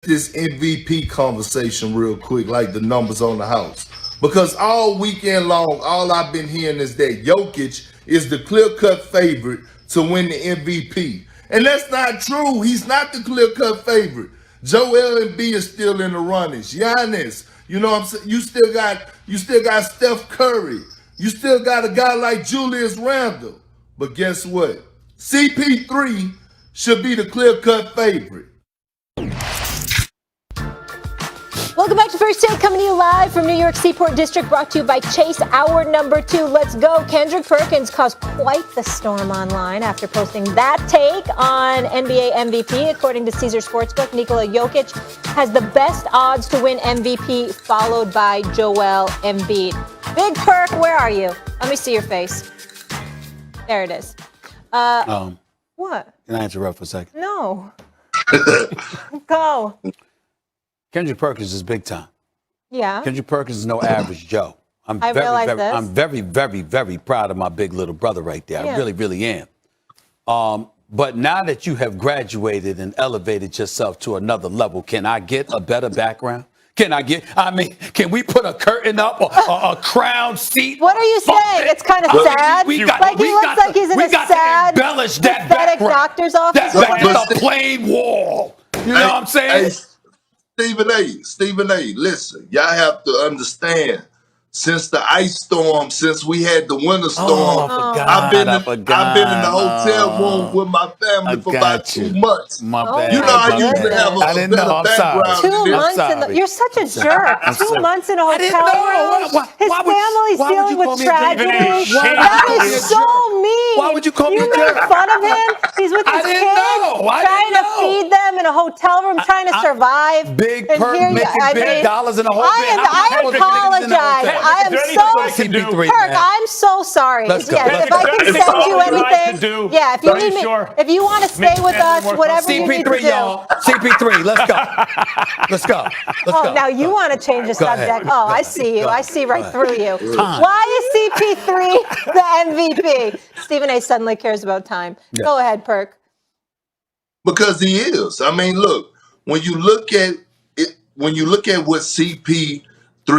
this MVP conversation real quick, like the numbers on the house. Because all weekend long, all I've been hearing is that Jokic is the clear-cut favorite to win the MVP. And that's not true. He's not the clear-cut favorite. Joel Embiid is still in the runnings. Giannis, you know what I'm saying? You still got Steph Curry. You still got a guy like Julius Randle. But guess what? CP3 should be the clear-cut favorite. Welcome back to First Take, coming to you live from New York Seaport District, brought to you by Chase. Hour number 2. Let's go. Kendrick Perkins caused quite the storm online after posting that take on NBA MVP. According to Caesar Sportsbook, Nikola Jokic has the best odds to win MVP, followed by Joel Embiid. Big Perk, where are you? Let me see your face. There it is. What? Can I interrupt for a second? No. Go. Kendrick Perkins is big time. Yeah. Kendrick Perkins is no average Joe. I'm very, very, very proud of my big little brother right there. Yeah. I really, really am. But now that you have graduated and elevated yourself to another level, can I get a better background? Can we put a curtain up or a crown seat? What are you saying? It's kind of sad. He looks like he's in a sad, pathetic doctor's office. That's a plain wall. You know what I'm saying? Stephen A, listen, y'all have to understand, since the ice storm, since we had the winter storm, I've been in the hotel room with my family for about 2 months. My bad. You know, I usually have a better background. 2 months you're such a jerk. 2 months in a hotel room. His family's dealing with tragedy. That is so mean. Why would you call me a jerk? You made fun of him. He's with his kids, trying to feed them in a hotel room, trying to survive. Big perk, making big dollars in a hotel. I apologize. I am so Perk, I'm so sorry. Let's go. Yes, if I can send you anything. Yeah, if you need me, if you want to stay with us, whatever you need to do. y'all. CP3, let's go. Let's go. Oh, now you want to change the subject. Oh, I see you. I see right through you. Why is CP3 the MVP? Stephen A suddenly cares about time. Go ahead, Perk. Because he is. I mean, look, when you look at it, when you look at what CP3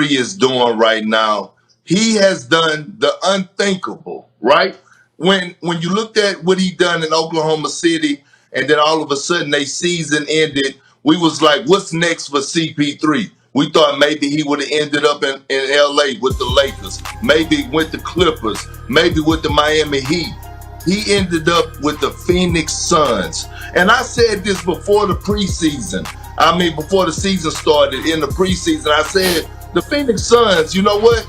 is doing right now, he has done the unthinkable, right? When you looked at what he done in Oklahoma City, and then all of a sudden they season ended, we was like, what's next for CP3? We thought maybe he would have ended up in LA with the Lakers, maybe with the Clippers, maybe with the Miami Heat. He ended up with the Phoenix Suns. And I said this before the preseason. I mean, before the season started, in the preseason, I said, the Phoenix Suns, you know what?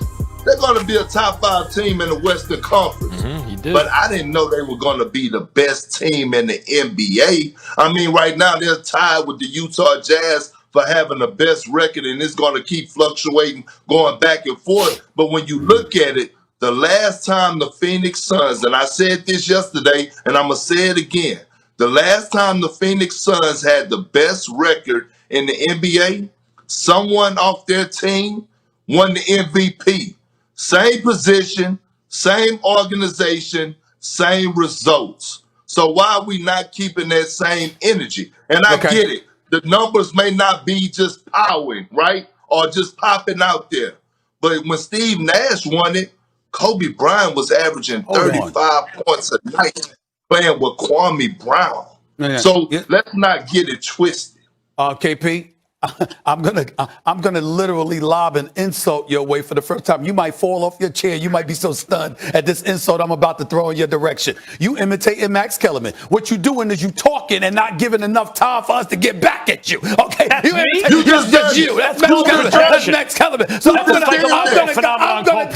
They're going to be a top 5 team in the Western Conference. You did. But I didn't know they were going to be the best team in the NBA. I mean, right now they're tied with the Utah Jazz for having the best record, and it's going to keep fluctuating, going back and forth. But when you look at it, the last time the Phoenix Suns, and I said this yesterday, and I'm going to say it again, the last time the Phoenix Suns had the best record in the NBA, someone off their team won the MVP. Same position, same organization, same results. So why are we not keeping that same energy? And I get it. The numbers may not be just powering, right? Or just popping out there. But when Steve Nash won it, Kobe Bryant was averaging 35 points a night playing with Kwame Brown. So let's not get it twisted. KP, I'm gonna literally lob an insult your way for the first time. You might fall off your chair. You might be so stunned at this insult I'm about to throw in your direction. You imitating Max Kellerman. What you doing is you talking and not giving enough time for us to get back at you. Okay, That's me? That's you. That's Max Kellerman. That's Max Kellerman. So I'm gonna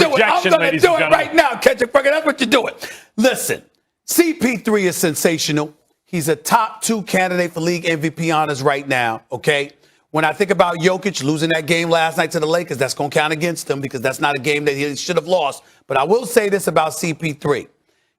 do it right now, Kendrick Perkins. That's what you're doing. Listen, CP3 is sensational. He's a top 2 candidate for league MVP honors right now. Okay. When I think about Jokic losing that game last night to the Lakers, that's going to count against him because that's not a game that he should have lost. But I will say this about CP3.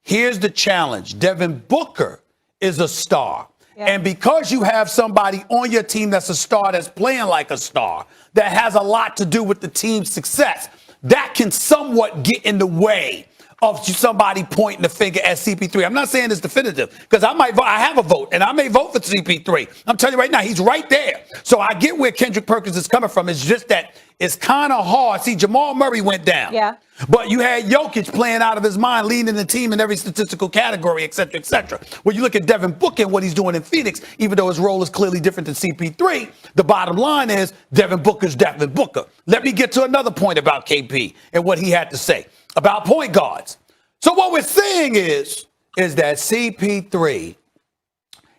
Here's the challenge. Devin Booker is a star. Yeah. And because you have somebody on your team that's a star, that's playing like a star, that has a lot to do with the team's success, that can somewhat get in the way of somebody pointing the finger at CP3. I'm not saying it's definitive because I have a vote and I may vote for CP3. I'm telling you right now, he's right there. So I get where Kendrick Perkins is coming from. It's just that it's kind of hard. See, Jamal Murray went down. Yeah. But you had Jokic playing out of his mind, leading the team in every statistical category, et cetera, et cetera. When you look at Devin Booker and what he's doing in Phoenix, even though his role is clearly different than CP3, the bottom line is Devin Booker's Devin Booker. Let me get to another point about KP and what he had to say about point guards. So what we're seeing is that CP3,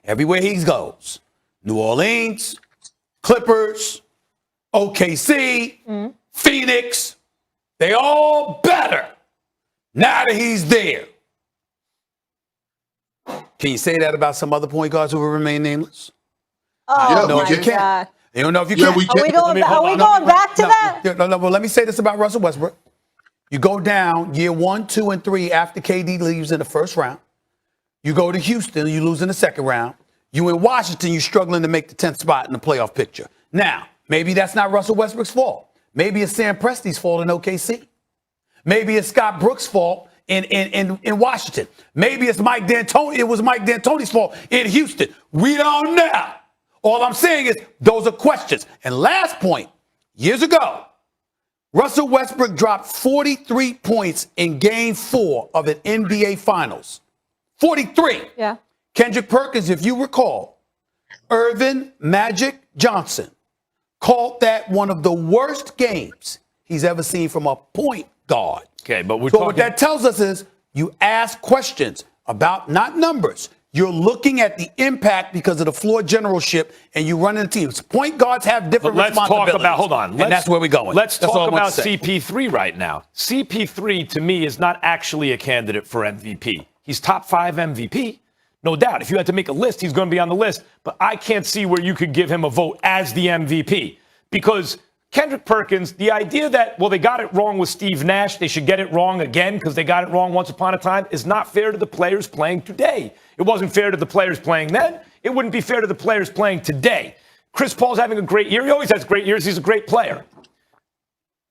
everywhere he goes, New Orleans, Clippers, OKC, Phoenix, they all better now that he's there. Can you say that about some other point guards who will remain nameless? Oh, no, my you God. can't. You don't know if you Yeah, can. we can. Are we going back to that? No, well, let me say this about Russell Westbrook. You go down year 1, 2, and 3 after KD leaves in the first round. You go to Houston, you lose in the second round. You in Washington, you're struggling to make the 10th spot in the playoff picture. Now, maybe that's not Russell Westbrook's fault. Maybe it's Sam Presti's fault in OKC. Maybe it's Scott Brooks' fault in Washington. Maybe it's Mike D'Antoni. It was Mike D'Antoni's fault in Houston. We don't know. All I'm saying is those are questions. And last point, years ago, Russell Westbrook dropped 43 points in Game 4 of an NBA Finals. 43. Yeah. Kendrick Perkins, if you recall, Irvin Magic Johnson called that one of the worst games he's ever seen from a point guard. Okay, but What that tells us is you ask questions about not numbers. You're looking at the impact because of the floor generalship, and you run into teams. Point guards have different responsibilities. And that's where we're going. Let's That's all talk I want about to say. CP3 right now. CP3, to me, is not actually a candidate for MVP. He's top 5 MVP, no doubt. If you had to make a list, he's going to be on the list. But I can't see where you could give him a vote as the MVP. Because Kendrick Perkins, the idea that, well, they got it wrong with Steve Nash, they should get it wrong again because they got it wrong once upon a time, is not fair to the players playing today. It wasn't fair to the players playing then. It wouldn't be fair to the players playing today. Chris Paul's having a great year. He always has great years. He's a great player.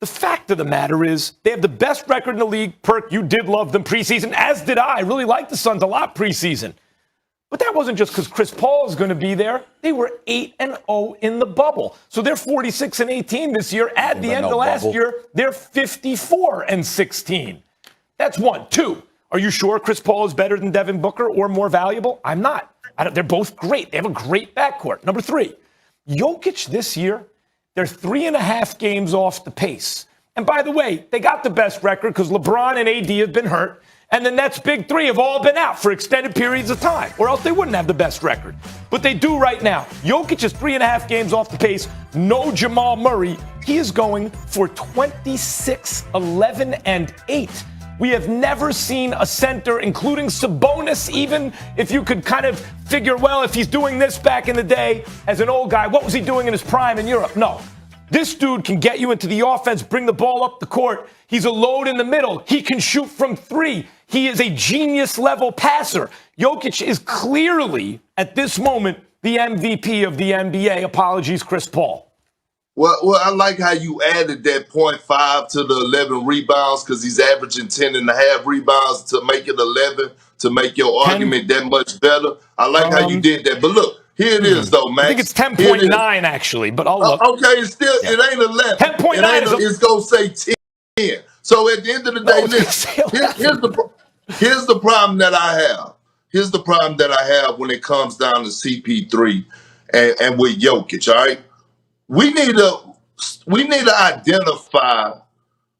The fact of the matter is they have the best record in the league. Perk, you did love them preseason, as did I. I really liked the Suns a lot preseason. But that wasn't just because Chris Paul is going to be there. They were 8-0 in the bubble. So they're 46-18 this year. At the end of last year, they're 54-16. That's one. Two, are you sure Chris Paul is better than Devin Booker or more valuable? I'm not. They're both great. They have a great backcourt. Number three, Jokic this year, they're 3.5 games off the pace. And by the way, they got the best record because LeBron and AD have been hurt. And the Nets' big three have all been out for extended periods of time, or else they wouldn't have the best record. But they do right now. Jokic is 3.5 games off the pace. No Jamal Murray. He is going for 26, 11, and 8. We have never seen a center, including Sabonis, even if you could kind of figure, well, if he's doing this back in the day as an old guy, what was he doing in his prime in Europe? No. This dude can get you into the offense, bring the ball up the court. He's a load in the middle. He can shoot from 3. He is a genius-level passer. Jokic is clearly, at this moment, the MVP of the NBA. Apologies, Chris Paul. Well, I like how you added that 0.5 to the 11 rebounds because he's averaging 10.5 rebounds to make it 11 to make your argument that much better. I like how you did that. But look, here it is, though, Max. I think it's 10.9, actually, but I'll look. Okay, it's still, it ain't 11. 10.9 it's going to say 10. So at the end of the day, listen, here's the problem that I have. Here's the problem that I have when it comes down to CP3 and with Jokic, all right? We need to identify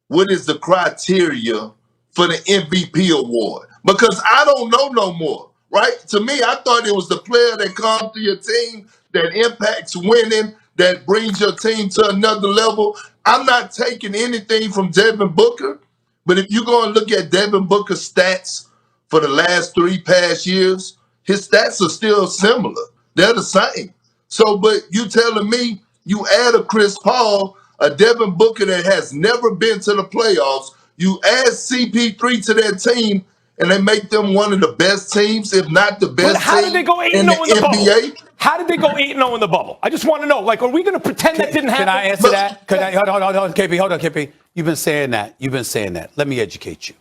what is the criteria for the MVP award because I don't know no more, right? To me, I thought it was the player that comes to your team that impacts winning, that brings your team to another level. I'm not taking anything from Devin Booker, but if you go and look at Devin Booker's stats for the last 3 past years, his stats are still similar. They're the same. So, but you telling me you add a Chris Paul, a Devin Booker that has never been to the playoffs, you add CP3 to that team, and they make them one of the best teams, if not the best how team did they go 8-0 in the NBA. bubble? How did they go 8-0 in the bubble? I just want to know. Like, are we going to pretend that didn't happen? Can I answer that? Hold on, KP. Hold on, KP. You've been saying that. Let me educate you.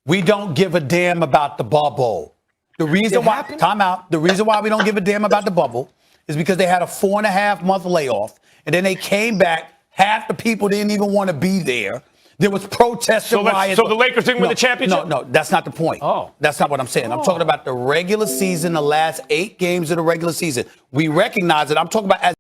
We don't give a damn about the bubble. The reason why, time out, the reason why we don't give a damn about the bubble is because they had a 4.5-month layoff, and then they came back. Half the people didn't even want to be there. There was protests and riots. So the Lakers didn't win the championship? No, that's not the point. Oh. That's not what I'm saying. I'm talking about the regular season, the last 8 games of the regular season. We recognize it. I'm talking about as